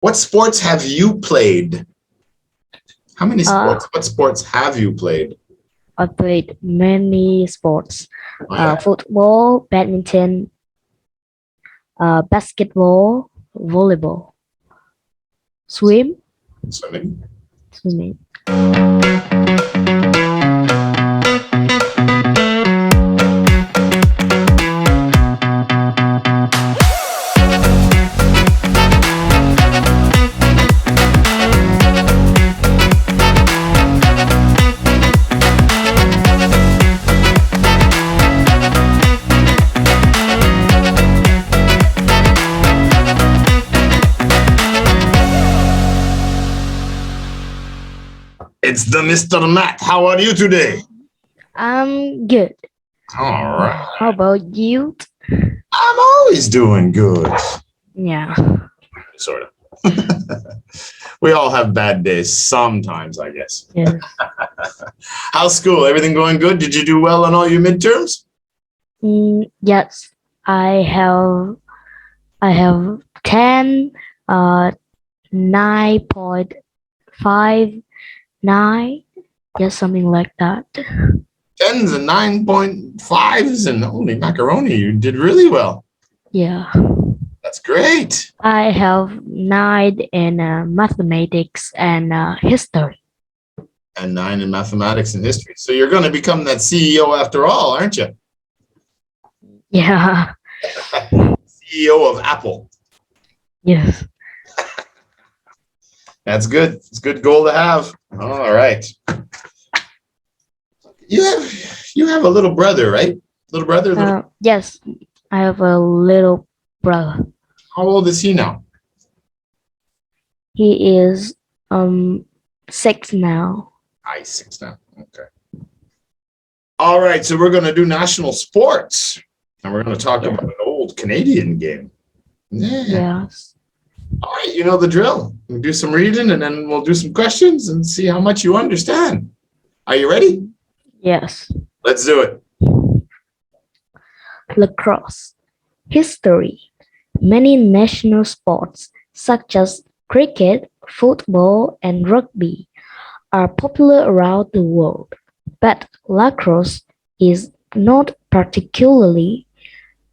What sports have you played? How many sports? What sports have you played? I played many sports. Oh, yeah. Football, badminton, basketball, volleyball, swimming. It's the Mr. Matt. How are you today? I'm good. All right. How about you? I'm always doing good. Yeah. Sort of. We all have bad days sometimes, I guess. Yes. How's school? Everything going good? Did you do well on all your midterms? Yes. I have 10, 9.59, yes, something like that. 10s and 9.5s and holy macaroni, you did really well. Yeah. That's great. I have 9 in mathematics and history. And 9 in mathematics and history. So you're going to become that CEO after all, aren't you? Yeah. CEO of Apple. Yes. That's good. It's a good goal to have. All right. You have a little brother, right? Little brother? Yes, I have a little brother. How old is he now? He is 6 now. 6 now. Okay. All right. So we're going to do national sports. And we're going to talk about an old Canadian game. Yeah. Yes. All right, you know the drill. We'll do some reading and then we'll do some questions and see how much you understand. Are you ready? Yes. Let's do it. Lacrosse. History. Many national sports such as cricket, football, and rugby are popular around the world, but lacrosse is not particularly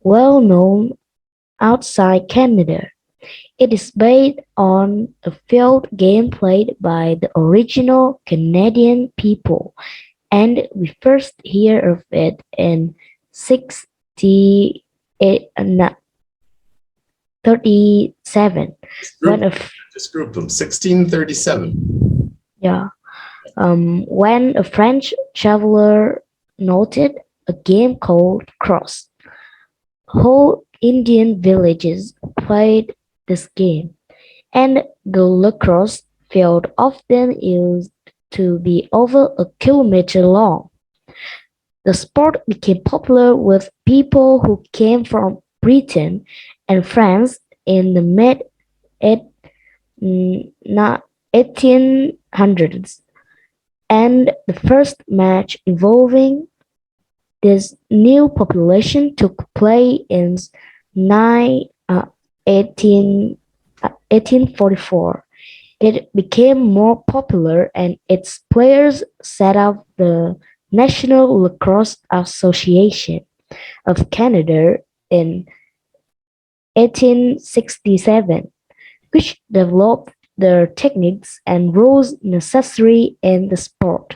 well known outside Canada. It is based on a field game played by the original Canadian people, and we first hear of it in 1637 Just group them. 1637. when a French traveler noted a game called cross. Whole Indian villages played this game, and the lacrosse field often used to be over a kilometer long. The sport became popular with people who came from Britain and France in the mid 1800s, and the first match involving this new population took place in 1844. It became more popular and its players set up the National Lacrosse Association of Canada in 1867, which developed the techniques and rules necessary in the sport.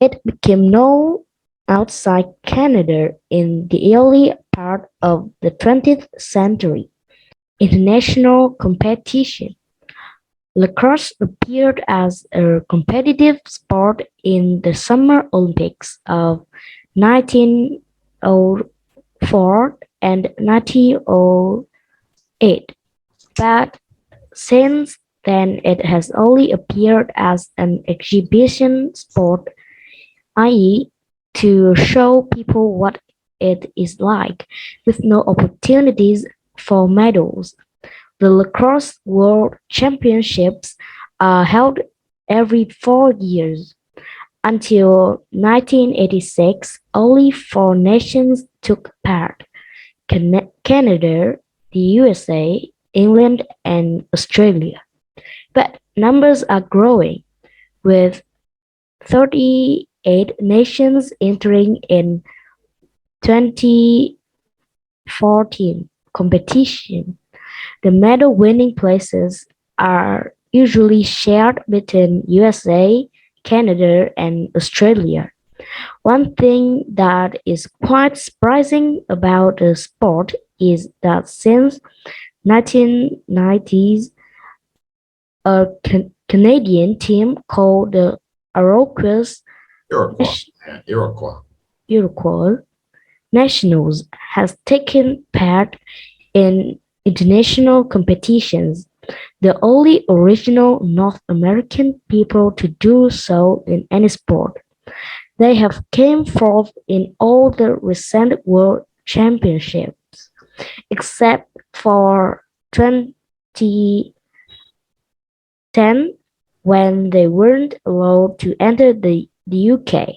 It became known outside Canada in the early part of the 20th century. International competition. Lacrosse appeared as a competitive sport in the Summer Olympics of 1904 and 1908, but since then it has only appeared as an exhibition sport, i.e., to show people what it is like, with no opportunities for medals. The Lacrosse World Championships are held every 4 years. Until 1986, only 4 nations took part: Canada, the USA, England, and Australia. But numbers are growing, with 38 nations entering in 2014 competition. The medal-winning places are usually shared between USA, Canada, and Australia. One thing that is quite surprising about the sport is that since 1990s, a Canadian team called the Iroquois. Yeah, Iroquois Nationals has taken part in international competitions, the only original North American people to do so in any sport. They have came fourth in all the recent World Championships, except for 2010 when they weren't allowed to enter the UK,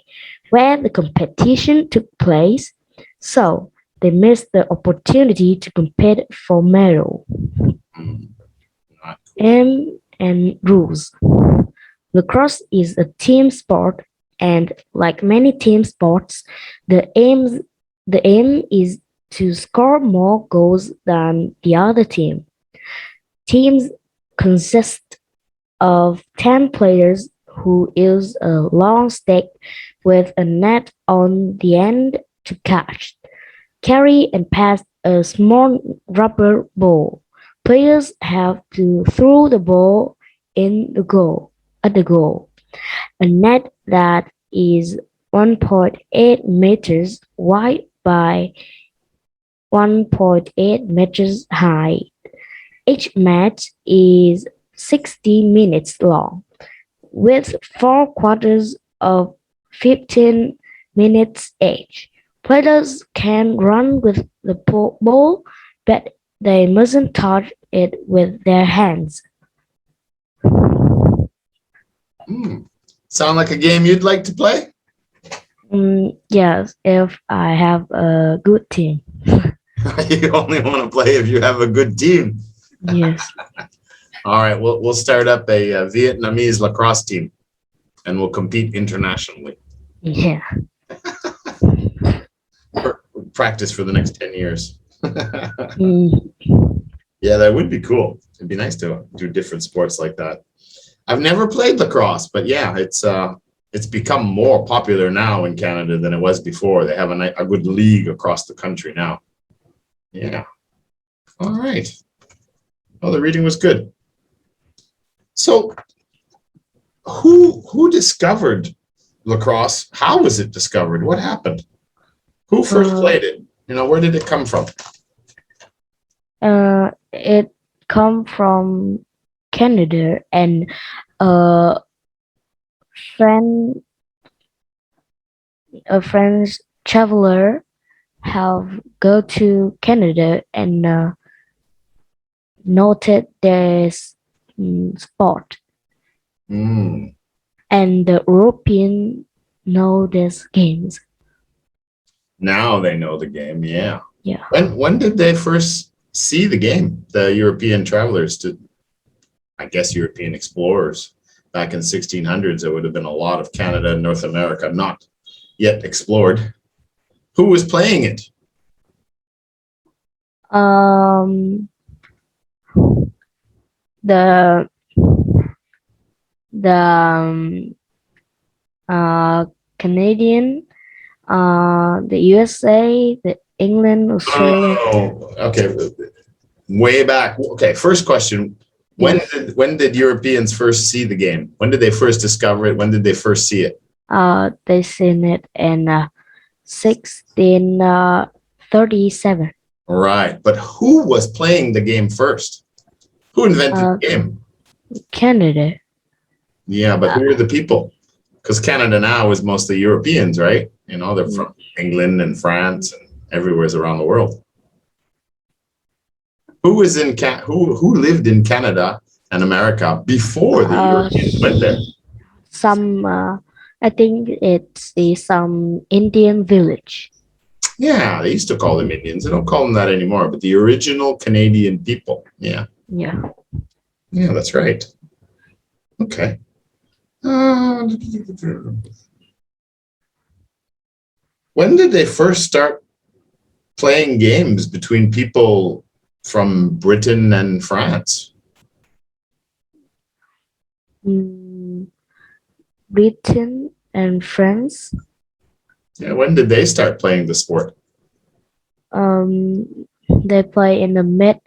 where the competition took place, so they missed the opportunity to compete for medal. Aim and rules. Lacrosse is a team sport, and like many team sports, the aim is to score more goals than the other team. Teams consist of 10 players who use a long stick with a net on the end to catch, carry, and pass a small rubber ball. Players have to throw the ball in the goal at the goal. A net that is 1.8 meters wide by 1.8 meters high. Each match is 60 minutes long, with 4 quarters of 15 minutes each. Players can run with the ball, but they mustn't touch it with their hands. Sound like a game you'd like to play? Yes, if I have a good team. You only want to play if you have a good team. Yes. All right, we'll start up a Vietnamese lacrosse team, and we'll compete internationally. Yeah. Practice for the next 10 years. Mm, Yeah, that would be cool. It'd be nice to do different sports like that. I've never played lacrosse, but yeah, it's become more popular now in Canada than it was before. They have a good league across the country now. Yeah. All right. Oh, the reading was good. So who discovered lacrosse? How was it discovered? What happened? Who first played it? Where did it come from? it come from Canada, and a friend, a French traveler have go to Canada and noted this sport, Mm. and the European know these games. Now they know the game. Yeah. Yeah. When did they first see the game? The European travelers, I guess European explorers back in 1600s. There would have been a lot of Canada and North America not yet explored. Who was playing it? The Canadian, the USA, the England, Australia. Oh, okay. Way back. Okay, first question. When did Europeans first see the game? When did they first discover it? When did they first see it? They seen it in 1637. Right. But who was playing the game first? Who invented the game? Canada. Yeah, but who are the people? Because Canada now is mostly Europeans, right? They're from England and France and everywhere around the world. Who was in who lived in Canada and America before the Europeans went there? Some, I think it's some Indian village. Yeah, they used to call them Indians. They don't call them that anymore, but the original Canadian people. Yeah. Yeah. Yeah, that's right. Okay. When did they first start playing games between people from Britain and France? Britain and France. Yeah, when did they start playing the sport? They play in the mid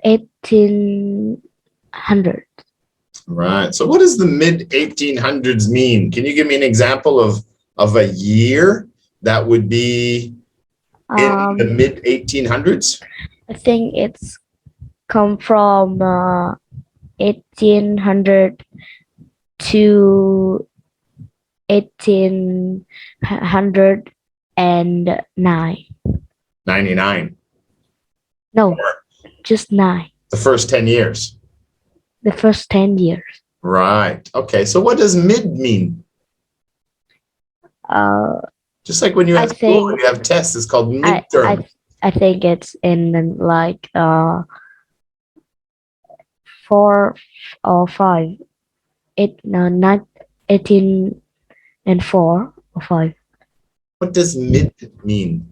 1800s. Right. So what does the mid 1800s mean? Can you give me an example of a year that would be in the mid 1800s? I think it's come from 1800 to 1809. 99. No, Or just 9. the first 10 years. The first 10 years. Right. Okay. So what does mid mean? Just like when you have school and you have tests, it's called midterm. I think it's in like 4 or 5. 18 and 4 or 5. What does mid mean?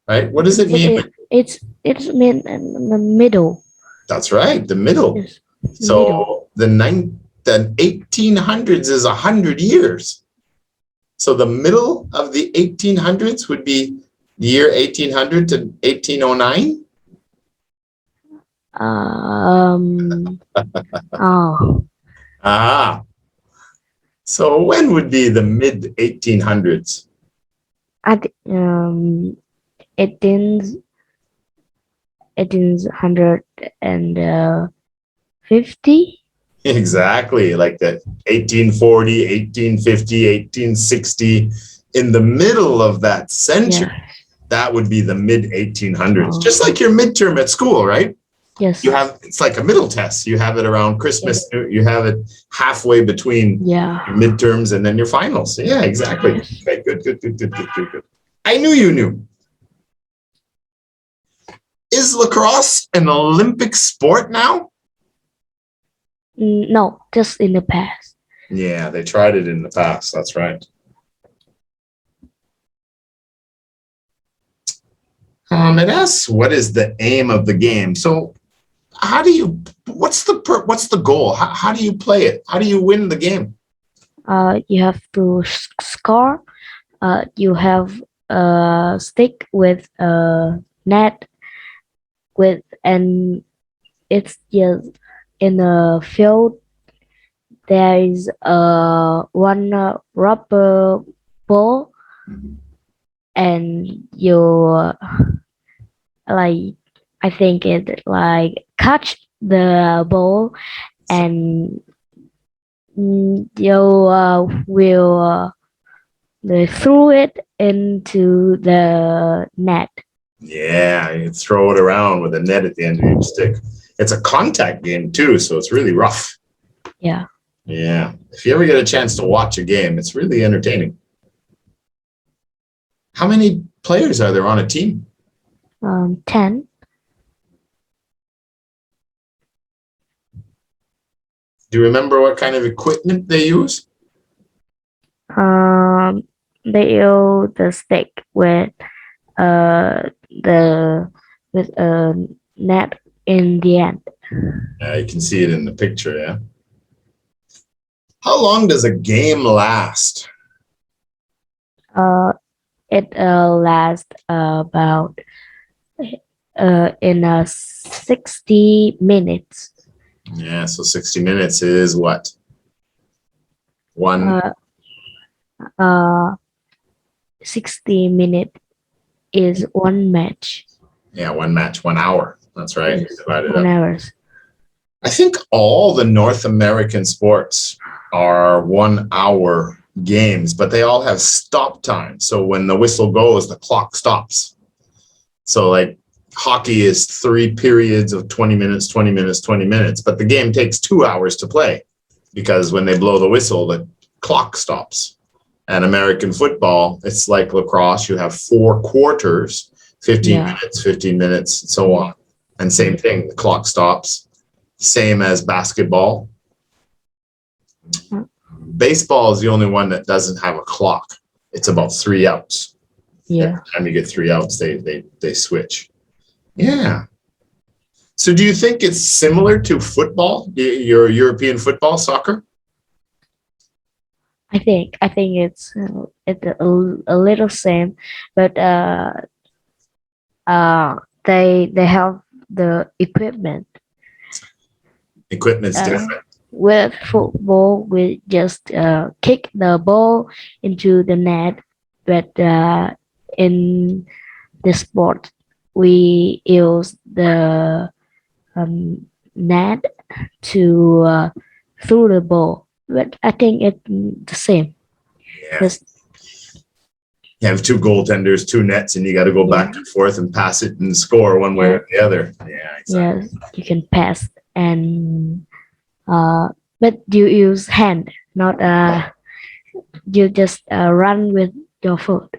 Right? What does it mean? It's in the middle. That's right, the middle. Yes, so middle. The 1800s is 100 years. So the middle of the 1800s would be the year 1800 to 1809. So when would be the mid 1800s? At 1850. Exactly, like that 1840, 1850, 1860, in the middle of that century. Yeah. That would be the mid 1800s. Just like your midterm at school, right? Yes. You have, it's like a middle test. You have it around Christmas. Yes. You have it halfway between your midterms and then your finals. Yeah, exactly. Yes. Okay, good. I knew you knew. Is lacrosse an Olympic sport now? No, just in the past. Yeah, they tried it in the past. That's right. It asks, what is the aim of the game? So what's the goal? How do you play it? How do you win the game? You have to score. You have a stick with a net and it's just in the field. There is one rubber ball, and you I think it catch the ball, and you will throw it into the net. Yeah, you throw it around with a net at the end of your stick. It's a contact game too, so it's really rough. Yeah. Yeah. If you ever get a chance to watch a game, it's really entertaining. How many players are there on a team? 10. Do you remember what kind of equipment they use? They use the stick with a net in the end. Yeah, you can see it in the picture, yeah. How long does a game last? It lasts about 60 minutes. Yeah, so 60 minutes is what? 60 minutes is one match. Yeah, one match, 1 hour. That's right. Yes, 1 hour. I think all the North American sports are 1 hour games, but they all have stop time. So when the whistle goes, the clock stops. So like hockey is 3 periods of 20 minutes, 20 minutes, 20 minutes, but the game takes 2 hours to play because when they blow the whistle, the clock stops. And American football, it's like lacrosse. You have 4 quarters, 15 minutes, 15 minutes, and so on. And same thing, the clock stops. Same as basketball. Baseball is the only one that doesn't have a clock. It's about 3 outs. Yeah. Every time you get 3 outs, they switch. Yeah. So do you think it's similar to football, your European football, soccer? I think it's a little same, but they have the equipment. Equipment's different. With football, we just kick the ball into the net, but in the sport, we use the net to throw the ball. But I think it's the same. Yeah. Just, you have 2 goaltenders, 2 nets, and you got to go back and forth and pass it and score one way or the other. Yeah, exactly. yes, you can pass and but you use hand, not you just run with your foot,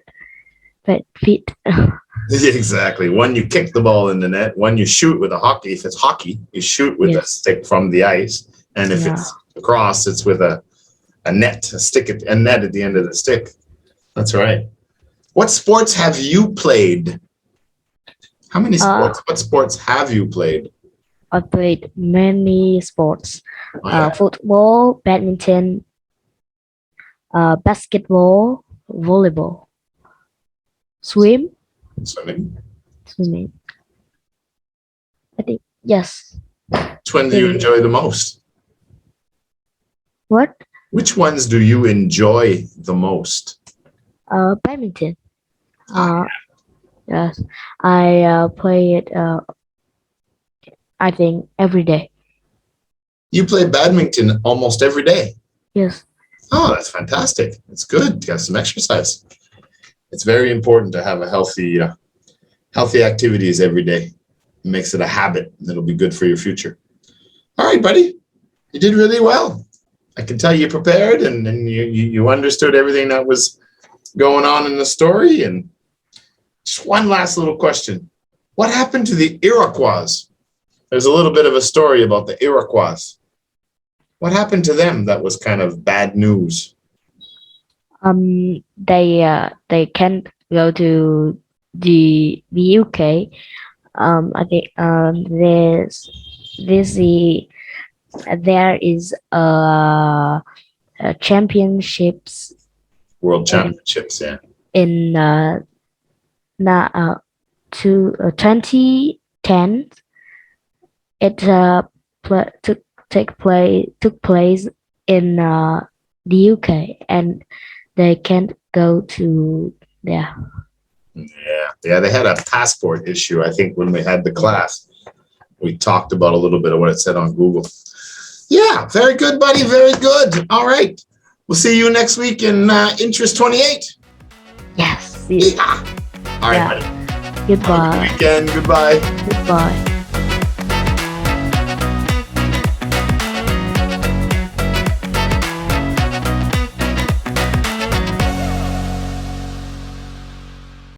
but feet. Exactly. One you kick the ball in the net. One you shoot with a hockey. If it's hockey, you shoot with a stick from the ice, and if it's across, it's with a net, a net at the end of the stick. That's right. What sports have you played? How many sports? What sports have you played? I played many sports. Oh, yeah. Football, badminton, basketball, volleyball, swimming. I think yes. Which one do you enjoy the most? What? Which ones do you enjoy the most? Badminton. Yes, I play it. I think every day. You play badminton almost every day. Yes. Oh, that's fantastic. It's good. You got some exercise. It's very important to have a healthy activities every day. It makes it a habit. It'll be good for your future. All right, buddy. You did really well. I can tell you prepared and you understood everything that was going on in the story. And just one last little question. What happened to the Iroquois? There's a little bit of a story about the Iroquois. What happened to them that was kind of bad news? They can't go to the UK. I think there is a championships. World Championships, yeah. In 2010, it took place in the UK, and they can't go to there. Yeah, they had a passport issue. I think when we had the class, we talked about a little bit of what it said on Google. Yeah, very good, buddy. Very good. All right. We'll see you next week in Interest 28. Yes. Yeah. All right, buddy. Goodbye. Have a good weekend. Goodbye. Goodbye.